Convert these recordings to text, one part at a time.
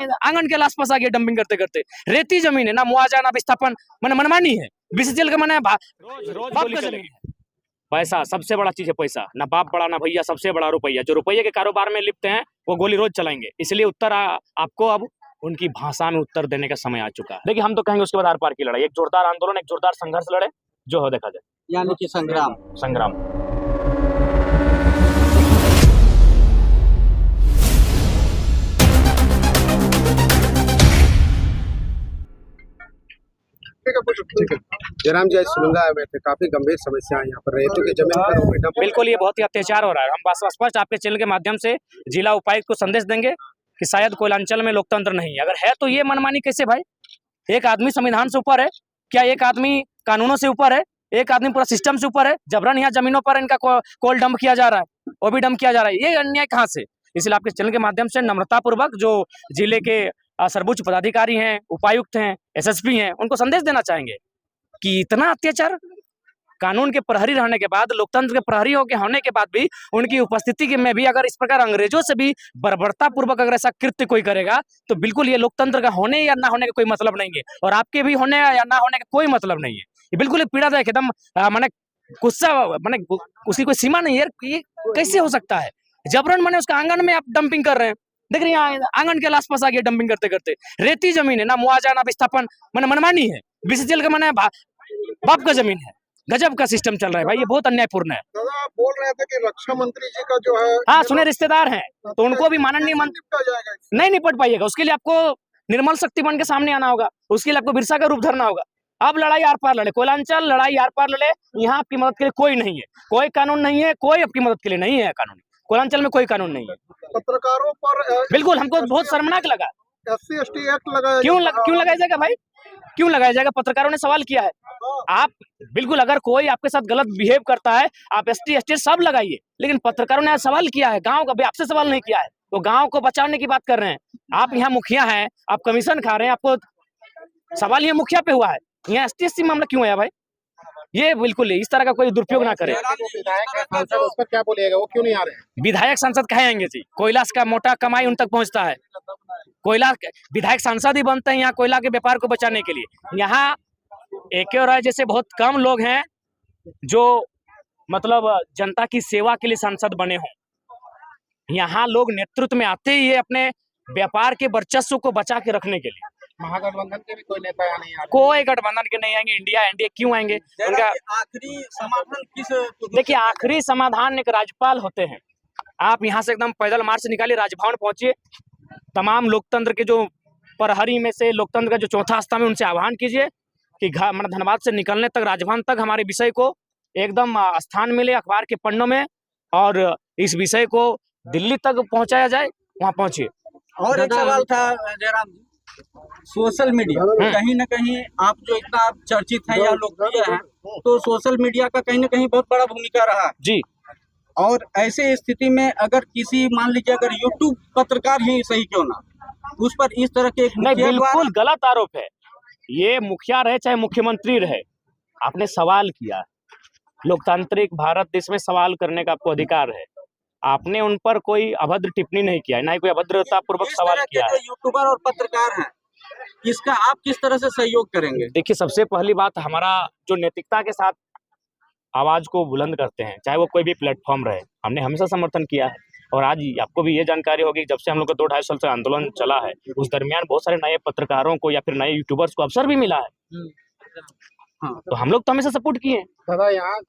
आंगन के आसपास आ गया डंपिंग करते करते। रेती जमीन है, ना मुआवजा ना विस्थापन, मैंने मनमानी है। बीसीसीएल का मैंने रोज रोज बाप का जमीन है। पैसा सबसे बड़ा चीज है, पैसा ना बाप बड़ा ना भैया, सबसे बड़ा रुपया। जो रुपये के कारोबार में लिप्त हैं वो गोली रोज चलाएंगे। इसलिए उत्तर आपको अब उनकी भाषा में उत्तर देने का समय आ चुका है। देखिए हम तो कहेंगे उसके बाद आर पार की लड़ाई, एक जोरदार आंदोलन, एक जोरदार संघर्ष लड़े, जो हो देखा जाए, यानी कि संग्राम। जयराम जी आज सुलंगा आए हुए थे, काफी गंभीर समस्या है यहाँ पर, रेतों की जमीन पर बिल्कुल ये बहुत ही अत्याचार हो रहा है। हम स्पष्ट आपके चैनल के माध्यम से जिला उपायुक्त को संदेश देंगे कि शायद कोयलांचल में लोकतंत्र नहीं है। अगर है तो ये मनमानी कैसे भाई? एक आदमी संविधान से ऊपर है क्या? एक आदमी कानूनों से ऊपर है? एक आदमी पूरा सिस्टम से ऊपर है? जबरन यहाँ जमीनों पर इनका कोल डंप किया जा रहा है, वो भी डंप किया जा रहा है, ये अन्याय कहाँ से? इसलिए आपके चैनल के माध्यम से नम्रतापूर्वक जो जिले के सर्वोच्च पदाधिकारी हैं, उपायुक्त हैं, एसएसपी हैं, उनको संदेश देना चाहेंगे कि इतना अत्याचार, कानून के प्रहरी रहने के बाद, लोकतंत्र के प्रहरी होने के बाद भी उनकी उपस्थिति में भी अगर इस प्रकार अंग्रेजों से भी बर्बरता पूर्वक अगर ऐसा कृत्य कोई करेगा तो बिल्कुल ये लोकतंत्र का होने या ना होने का कोई मतलब नहीं है, और आपके भी होने या ना होने का कोई मतलब नहीं है। ये बिल्कुल पीड़ादायक, एकदम मैंने गुस्सा, मैंने उसकी कोई सीमा नहीं है। ये कैसे हो सकता है? जबरन मैंने उसका आंगन में आप डंपिंग कर रहे हैं। देख रहे हैं आंगन के आसपास आ गया डंपिंग करते करते। रेती जमीन है, ना मुआवजा ना विस्थापन, मैंने मनमानी है। बीसीसीएल का मैंने बाप का जमीन है। गजब का सिस्टम चल रहा है भाई, ये बहुत अन्यायपूर्ण है। दादा आप बोल रहे थे कि रक्षा मंत्री जी का जो है, हाँ सुने रिश्तेदार हैं तो उनको भी माननीय नहीं निपट पाइएगा। उसके लिए आपको निर्मल शक्ति बन के सामने आना होगा, उसके लिए आपको बिरसा का रूप धरना होगा। अब लड़ाई आर पार लड़े, कोयलांचल लड़ाई आर पार लड़े। यहाँ आपकी मदद के लिए कोई नहीं है, कोई कानून नहीं है, कोई आपकी मदद के लिए नहीं है कानून। कोयलांचल में कोई कानून नहीं है। पत्रकारों पर बिल्कुल हमको बहुत शर्मनाक लगा। SC/ST एक्ट लगाया, क्यों लगाया जाएगा भाई? क्यों लगाया जाएगा? पत्रकारों ने सवाल किया है। आप बिल्कुल अगर कोई आपके साथ गलत बिहेव करता है आप ST/ST सब लगाइए, लेकिन पत्रकारों ने सवाल किया है गांव का, आपसे सवाल नहीं किया है। वो गांव को बचाने की बात कर रहे हैं। आप यहाँ मुखिया हैं, आप कमीशन खा रहे हैं, आपको सवाल यहाँ मुखिया पे हुआ है, यहाँ ST/ST मामला क्यों आया भाई? ये बिल्कुल इस तरह का कोई दुरुपयोग ना करे। उस पर क्या बोलिएगा, वो क्यों नहीं आ रहे हैं? विधायक सांसद कहे आएंगे जी? कोयला का मोटा कमाई उन तक पहुंचता है। कोयला विधायक सांसद ही बनते हैं यहाँ कोयला के व्यापार को बचाने के लिए। यहाँ AK राय जैसे बहुत कम लोग हैं जो मतलब जनता की सेवा के लिए सांसद बने हों। यहाँ लोग नेतृत्व में आते ही है अपने व्यापार के वर्चस्व को बचा के रखने के लिए। महागठबंधन के भी कोई नेता यहाँ नहीं आ रहे? कोई गठबंधन के नहीं आएंगे। इंडिया एनडीए क्यों आएंगे? उनका आखिरी समाधान किस? देखिए आखिरी समाधान एक राज्यपाल होते हैं। आप यहाँ से एकदम पैदल मार्च निकालिए, राजभवन पहुंचिए, तमाम लोकतंत्र के जो प्रहरी में से लोकतंत्र का जो चौथा स्तंभ है उनसे आह्वान कीजिए कि धनबाद से निकलने तक, राजभवन तक हमारे विषय को एकदम स्थान मिले अखबार के पन्नों में, और इस विषय को दिल्ली तक पहुंचाया जाए। वहां पहुंचिए। और एक सवाल था जयराम जी, सोशल मीडिया कहीं ना कहीं आप जो इतना चर्चित हैं या लोकप्रिय हैं, तो सोशल मीडिया का कहीं ना कहीं बहुत बड़ा भूमिका रहा है जी। और ऐसे स्थिति में अगर किसी मान लीजिए अगर यूट्यूब पत्रकार ही सही क्यों ना, उस पर इस तरह के नहीं, बिल्कुल गलत आरोप है। ये मुखिया रहे चाहे मुख्यमंत्री रहे, आपने सवाल किया, लोकतांत्रिक भारत देश में सवाल करने का आपको अधिकार है। आपने उन पर कोई अभद्र टिप्पणी नहीं किया है, ना ही कोई अभद्रता पूर्वक सवाल किया है। यूट्यूबर और पत्रकार हैं, इसका आप किस तरह से सहयोग करेंगे? देखिए सबसे पहली बात, हमारा जो नैतिकता के साथ आवाज को बुलंद करते हैं, चाहे वो कोई भी प्लेटफॉर्म रहे, हमने हमेशा समर्थन किया है। और आज आपको भी ये जानकारी होगी, जब से हम लोग का 2-2.5 साल से आंदोलन चला है, उस दरमियान बहुत सारे नए पत्रकारों को या फिर नए यूट्यूबर्स को अवसर भी मिला है। हाँ, तो हम लोग तो हमेशा सपोर्ट किए हैं। दादा यहाँ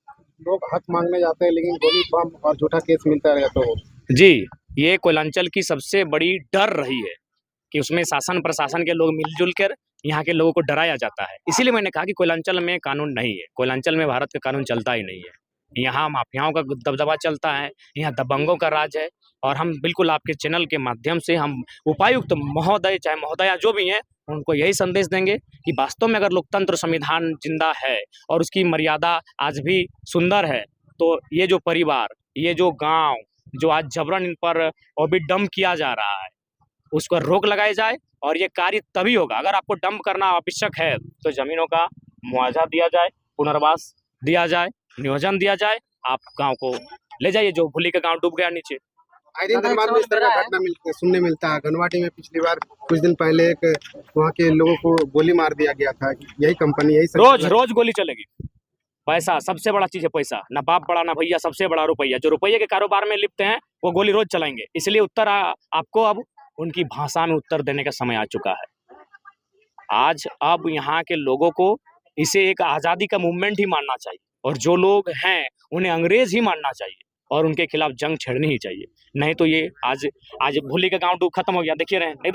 लोग हक मांगने जाते हैं लेकिन गोली बम और झूठा केस मिलता है, तो जी ये कोयलांचल की सबसे बड़ी डर रही है कि उसमें शासन प्रशासन के लोग मिलजुल कर यहाँ के लोगों को डराया जाता है। इसीलिए मैंने कहा कि कोयलांचल में कानून नहीं है, कोयलांचल में भारत का कानून चलता ही नहीं है। यहाँ माफियाओं का दबदबा चलता है, यहाँ दबंगों का राज है। और हम बिल्कुल आपके चैनल के माध्यम से हम उपायुक्त महोदय चाहे महोदया जो भी हैं उनको यही संदेश देंगे कि वास्तव में अगर लोकतंत्र संविधान जिंदा है और उसकी मर्यादा आज भी सुंदर है, तो ये जो परिवार, ये जो गाँव जो आज जबरन इन पर और डंप किया जा रहा है, उस पर रोक लगाई जाए। और ये कार्य तभी होगा अगर आपको डंप करना आवश्यक है तो जमीनों का मुआवजा दिया जाए, पुनर्वास दिया जाए, नियोजन दिया जाए, आप गांव को ले जाइए। जो भूली का गांव डूब गया नीचे, आए दिन धनबाद में इस तरह का घटना सुनने मिलता है। घनवाटी में पिछली बार कुछ दिन पहले एक वहाँ के लोगों को गोली मार दिया गया था। यही कंपनी यही रोज रोज गोली चलेगी। पैसा सबसे बड़ा चीज है, पैसा ना बाप बड़ा ना भैया, सबसे बड़ा रुपया। जो रुपये के कारोबार में लिप्त हैं वो गोली रोज चलाएंगे। इसलिए उत्तर आपको अब उनकी भाषा में उत्तर देने का समय आ चुका है। आज अब यहाँ के लोगों को इसे एक आज़ादी का मूवमेंट ही मानना चाहिए, और जो लोग हैं उन्हें अंग्रेज ही मानना चाहिए, और उनके खिलाफ जंग छेड़नी ही चाहिए। नहीं तो ये आज भूली का गांव खत्म हो गया, देखिए रहे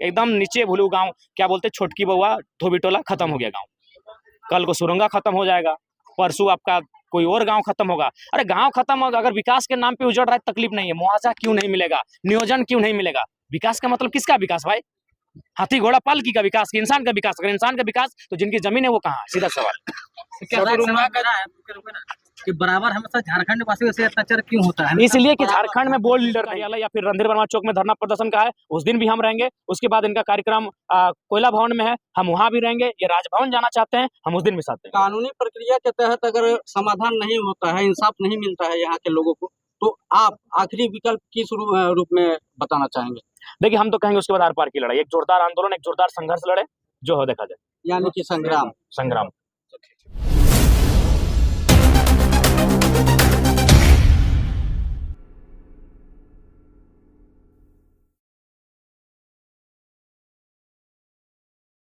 एकदम नीचे भूलू गांव, क्या बोलते, छोटकी बउआ धोबी टोला खत्म हो गया गांव। कल को सुरंगा खत्म हो जाएगा, परसों आपका कोई और गांव खत्म होगा। अरे गांव खत्म होगा, अगर विकास के नाम पे उजड़ रहा है तकलीफ नहीं है, मुआवजा क्यों नहीं मिलेगा, नियोजन क्यों नहीं मिलेगा? विकास का मतलब किसका विकास भाई? हाथी घोड़ा पालकी का विकास कि इंसान का विकास? अगर इंसान का विकास तो जिनकी जमीन है वो कहाँ है? सीधा सवाल। कि बराबर हमेशा झारखंड वासियों से अत्याचार क्यों होता है? इसलिए कि झारखंड में बोल्ड लीडर कार्यालय या फिर रणधीर वर्मा चौक में धरना प्रदर्शन का है, उस दिन भी हम रहेंगे। उसके बाद इनका कार्यक्रम कोयला भवन में है, हम वहां भी रहेंगे। ये राजभवन जाना चाहते हैं, हम उस दिन भी साथ हैं। कानूनी प्रक्रिया के तहत अगर समाधान नहीं होता है, इंसाफ नहीं मिलता है यहाँ के लोगों को, तो आप आखिरी विकल्प किस रूप में बताना चाहेंगे? देखिए, हम तो कहेंगे उसके बाद आर पार की लड़ाई, एक जोरदार आंदोलन, एक जोरदार संघर्ष लड़े, जो हो देखा जाए। यानी कि संग्राम।